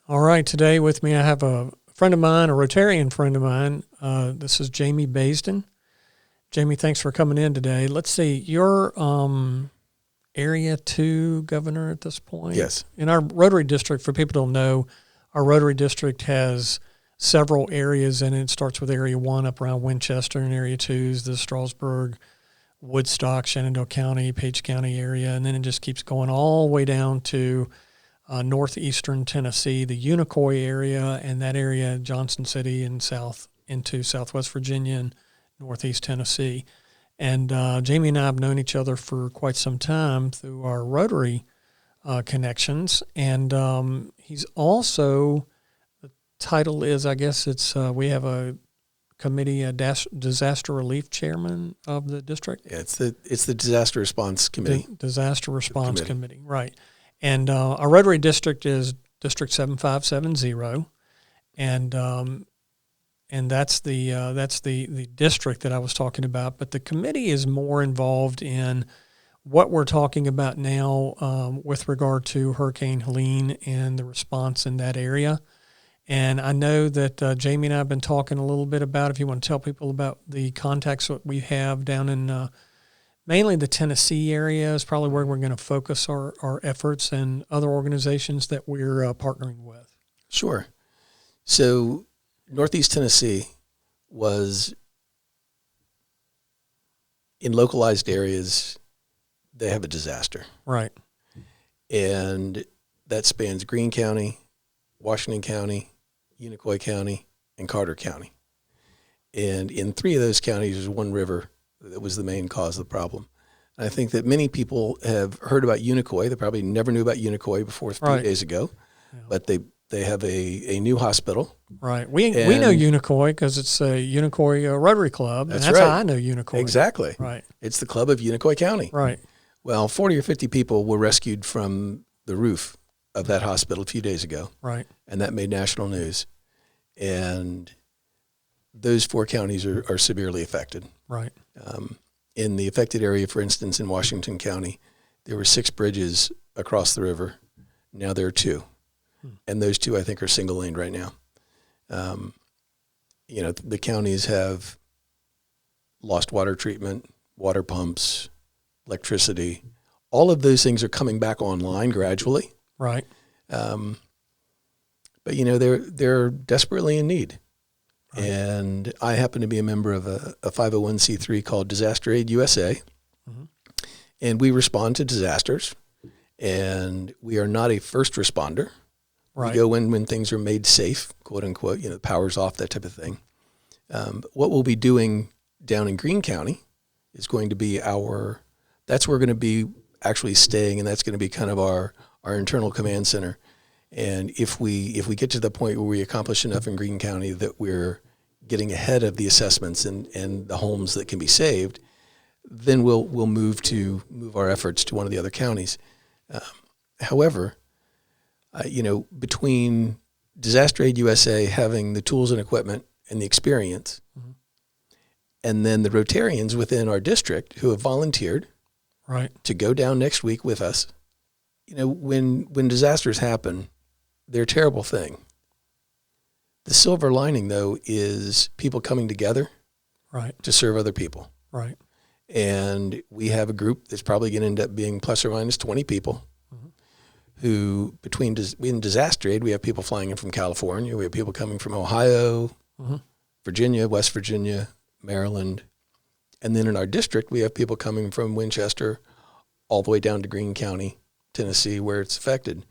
All right, today with me I have a friend of mine, a Rotarian friend of mine. This is Jamie Baisden. Jamie, thanks for coming in today. Let's see, you're Area 2 governor at this point? Yes. In our Rotary district, for people who don't know, our Rotary district has several areas, and it starts with Area 1 up around Winchester, and Area 2 is the Strasburg, Woodstock, Shenandoah County, Page County area, and then it just keeps going all the way down to northeastern Tennessee, the Unicoi area, and that area, Johnson City, and south into Southwest Virginia and Northeast Tennessee. And Jamie and I have known each other for quite some time through our Rotary connections. And he's also, the title is, I guess it's, we have a committee, a disaster relief chairman of the district. Yeah, it's the disaster response committee. Disaster response committee, right. And our Rotary district is District 7570, and that's the district that I was talking about. But the committee is more involved in what we're talking about now with regard to Hurricane Helene and the response in that area. And I know that Jamie and I have been talking a little bit about, if you want to tell people about the contacts that we have down in mainly the Tennessee area is probably where we're going to focus our efforts, and other organizations that we're partnering with. Sure. So Northeast Tennessee was, in localized areas, they have a disaster. Right. And that spans Greene County, Washington County, Unicoi County, and Carter County. And in 3 of those counties, there's one river that was the main cause of the problem. And I think that many people have heard about Unicoi. They probably never knew about Unicoi before 3 days ago, but they have a new hospital. Right. We know Unicoi because it's a Unicoi Rotary Club, and that's right. how I know Unicoi. Exactly. Right. It's the club of Unicoi County. Right. Well, 40 or 50 people were rescued from the roof of that hospital a few days ago. Right. And that made national news. And those 4 counties are severely affected. Right. In the affected area, for instance, in Washington County, there were 6 bridges across the river. Now there are 2. And those 2, I think, are single laned right now. The counties have lost water treatment, water pumps, electricity. All of those things are coming back online gradually. Right. But they're desperately in need. Right. And I happen to be a member of a 501c3 called Disaster Aid USA. Mm-hmm. And we respond to disasters. And we are not a first responder. Right. We go in when things are made safe, quote unquote, the power's off, that type of thing. What we'll be doing down in Greene County is going to be that's where we're going to be actually staying, and that's going to be kind of our internal command center. And if we get to the point where we accomplish enough in Greene County that we're getting ahead of the assessments and the homes that can be saved, then we'll move our efforts to one of the other counties. However, between Disaster Aid USA having the tools and equipment and the experience, mm-hmm. and then the Rotarians within our district who have volunteered to go down next week with us, when disasters happen, they're a terrible thing. The silver lining, though, is people coming together to serve other people. Right. And we have a group that's probably going to end up being plus or minus 20 people mm-hmm. who, in Disaster Aid, we have people flying in from California. We have people coming from Ohio, mm-hmm. Virginia, West Virginia, Maryland. And then in our district, we have people coming from Winchester all the way down to Greene County, Tennessee, where it's affected.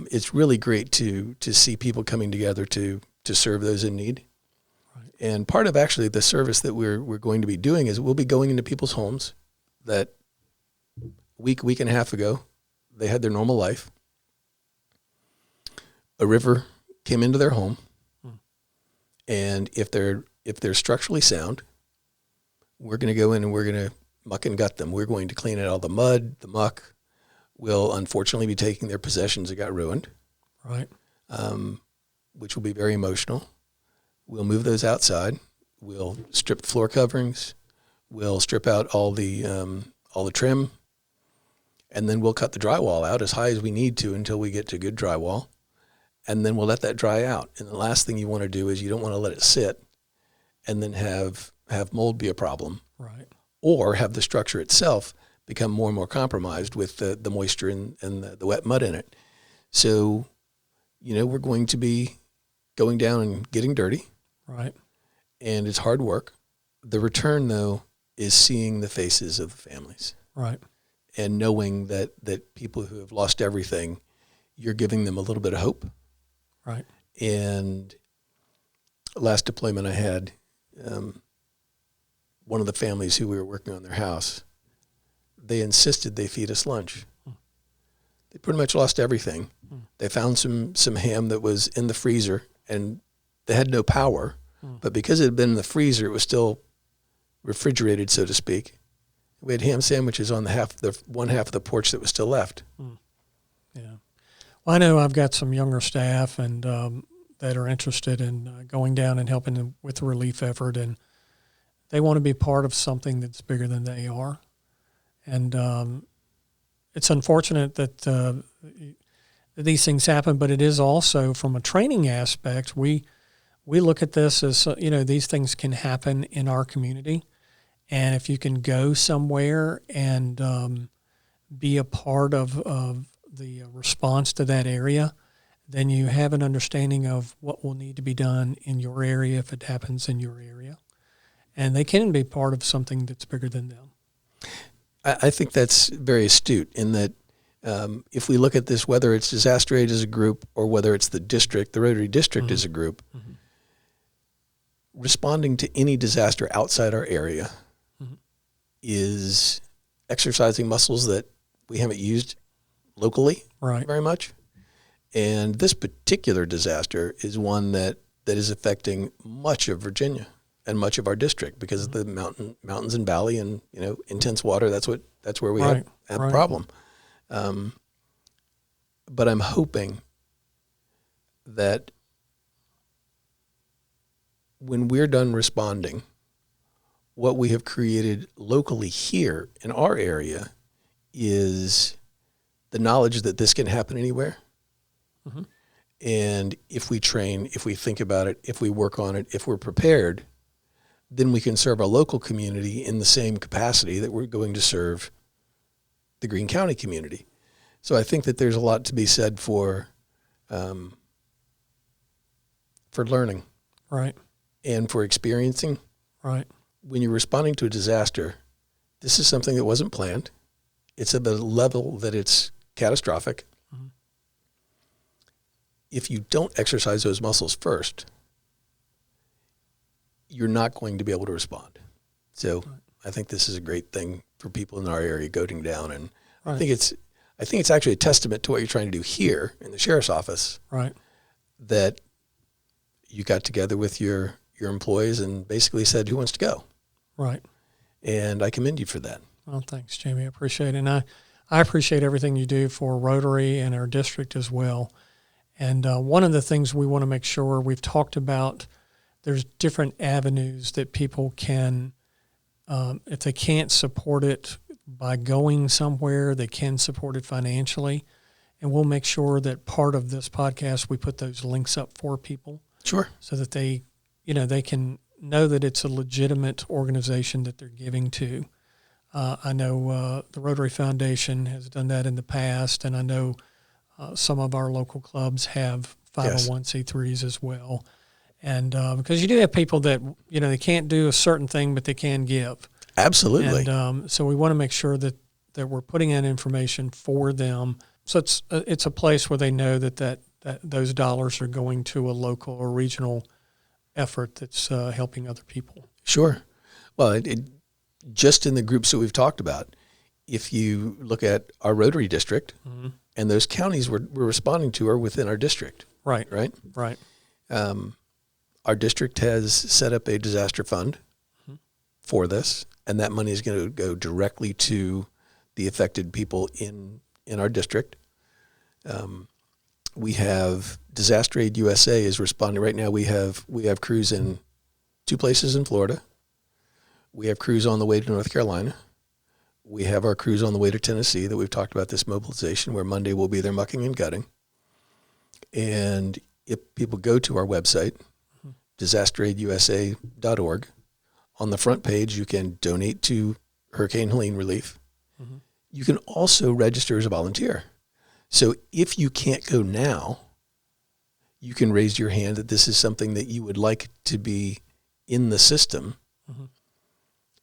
It's really great to see people coming together to serve those in need. Right. And part of actually the service that we're going to be doing is we'll be going into people's homes that week and a half ago, they had their normal life. A river came into their home, and if they're structurally sound, we're going to go in and we're going to muck and gut them. We're going to clean out all the mud, the muck. We'll unfortunately be taking their possessions that got ruined, right? Which will be very emotional. We'll move those outside. We'll strip floor coverings. We'll strip out all the trim, and then we'll cut the drywall out as high as we need to until we get to good drywall. and then we'll let that dry out. And the last thing you want to do is you don't want to let it sit and then have mold be a problem. Right. Or have the structure itself become more and more compromised with the moisture and the wet mud in it. So, we're going to be going down and getting dirty. Right. And it's hard work. The return, though, is seeing the faces of the families. Right. And knowing that people who have lost everything, you're giving them a little bit of hope. Right. And last deployment I had, one of the families who we were working on their house, they insisted they feed us lunch. They pretty much lost everything. They found some ham that was in the freezer, and they had no power. But because it had been in the freezer, it was still refrigerated, so to speak. We had ham sandwiches on one half of the porch that was still left. Yeah. Well, I know I've got some younger staff and that are interested in going down and helping them with the relief effort, and they want to be part of something that's bigger than they are. And it's unfortunate that these things happen, but it is also from a training aspect. We look at this as, these things can happen in our community. And if you can go somewhere and be a part of the response to that area, then you have an understanding of what will need to be done in your area if it happens in your area. And they can be part of something that's bigger than them. I think that's very astute in that if we look at this, whether it's disaster aid as a group or whether it's the district, the Rotary district as a group, responding to any disaster outside our area is exercising muscles that we haven't used locally very much. And this particular disaster is one that is affecting much of Virginia and much of our district because of the mountains and valley and intense water. That's where we have a problem. But I'm hoping that when we're done responding, what we have created locally here in our area is the knowledge that this can happen anywhere. And if we train, if we think about it, if we work on it, if we're prepared, then we can serve our local community in the same capacity that we're going to serve the Greene County community. So I think that there's a lot to be said for learning. Right. And for experiencing. Right. When you're responding to a disaster, this is something that wasn't planned. It's at a level that it's catastrophic. If you don't exercise those muscles first, you're not going to be able to respond. So I think this is a great thing for people in our area going down. And I think it's actually a testament to what you're trying to do here in the sheriff's office. Right. That you got together with your employees and basically said, who wants to go? Right. And I commend you for that. Well, thanks, Jamie. I appreciate it. And I appreciate everything you do for Rotary and our district as well. And one of the things we want to make sure we've talked about, there's different avenues that people can, if they can't support it by going somewhere, they can support it financially. And we'll make sure that part of this podcast, we put those links up for people. Sure. So that they can know that it's a legitimate organization that they're giving to. I know the Rotary Foundation has done that in the past, and I know some of our local clubs have 501c3s as well. And because you do have people that, they can't do a certain thing, but they can give. Absolutely. And so we want to make sure that we're putting in information for them. So it's a place where they know that those dollars are going to a local or regional effort that's helping other people. Sure. Well, just in the groups that we've talked about, if you look at our Rotary district and those counties we're responding to are within our district. Right. Right? Right. Our district has set up a disaster fund for this, and that money is going to go directly to the affected people in our district. We have Disaster Aid USA is responding right now. We have crews in 2 places in Florida. We have crews on the way to North Carolina. We have our crews on the way to Tennessee that we've talked about this mobilization, where Monday we'll be there mucking and gutting. And if people go to our website, disasteraidUSA.org, on the front page, you can donate to Hurricane Helene relief. Mm-hmm. You can also register as a volunteer. So if you can't go now, you can raise your hand that this is something that you would like to be in the system, mm-hmm.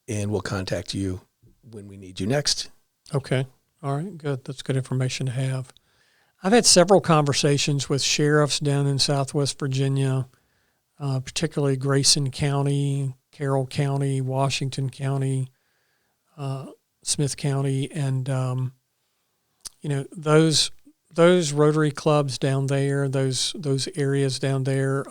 and we'll contact you when we need you next. Okay. All right. Good. That's good information to have. I've had several conversations with sheriffs down in Southwest Virginia, particularly Grayson County, Carroll County, Washington County, Smith County, and those Rotary clubs down there, those areas down there.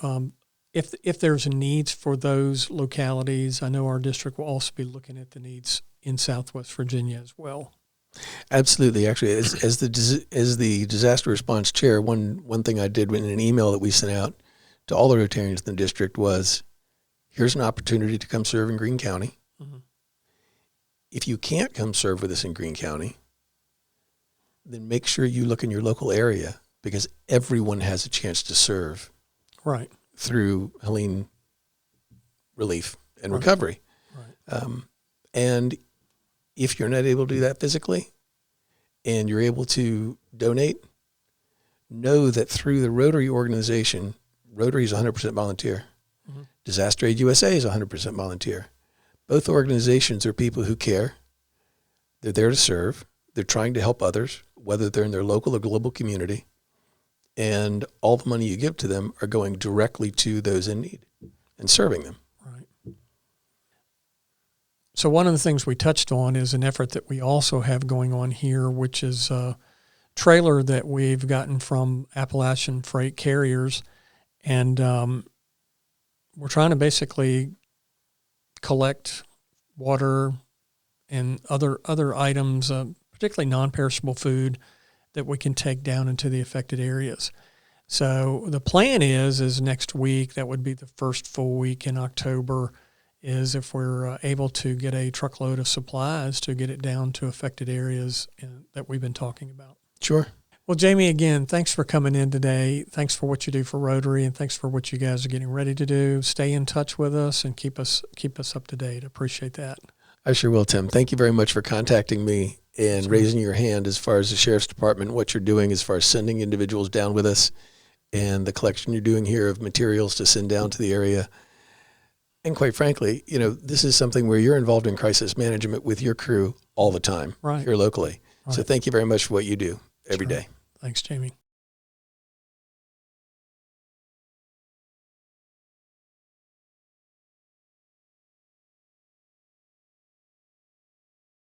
If there's needs for those localities, I know our district will also be looking at the needs in Southwest Virginia as well. Absolutely. Actually, as the disaster response chair, one thing I did in an email that we sent out to all the Rotarians in the district was, here's an opportunity to come serve in Greene County. Mm-hmm. If you can't come serve with us in Greene County, then make sure you look in your local area, because everyone has a chance to serve right through Helene relief and right. recovery. Right. And if you're not able to do that physically and you're able to donate, know that through the Rotary organization, Rotary is 100% volunteer. Mm-hmm. Disaster Aid USA is 100% volunteer. Both organizations are people who care. They're there to serve. They're trying to help others, whether they're in their local or global community. And all the money you give to them are going directly to those in need and serving them. Right. So one of the things we touched on is an effort that we also have going on here, which is a trailer that we've gotten from Appalachian Freight Carriers. And we're trying to basically collect water and other items, particularly non-perishable food, that we can take down into the affected areas. So the plan is next week, that would be the first full week in October, is if we're able to get a truckload of supplies to get it down to affected areas that we've been talking about. Sure. Well, Jamie, again, thanks for coming in today. Thanks for what you do for Rotary, and thanks for what you guys are getting ready to do. Stay in touch with us and keep us up to date. Appreciate that. I sure will, Tim. Thank you very much for contacting me and raising your hand as far as the Sheriff's Department, what you're doing as far as sending individuals down with us, and the collection you're doing here of materials to send down to the area. And quite frankly, this is something where you're involved in crisis management with your crew all the time, right, here locally. Right. So thank you very much for what you do every day. Thanks, Jamie.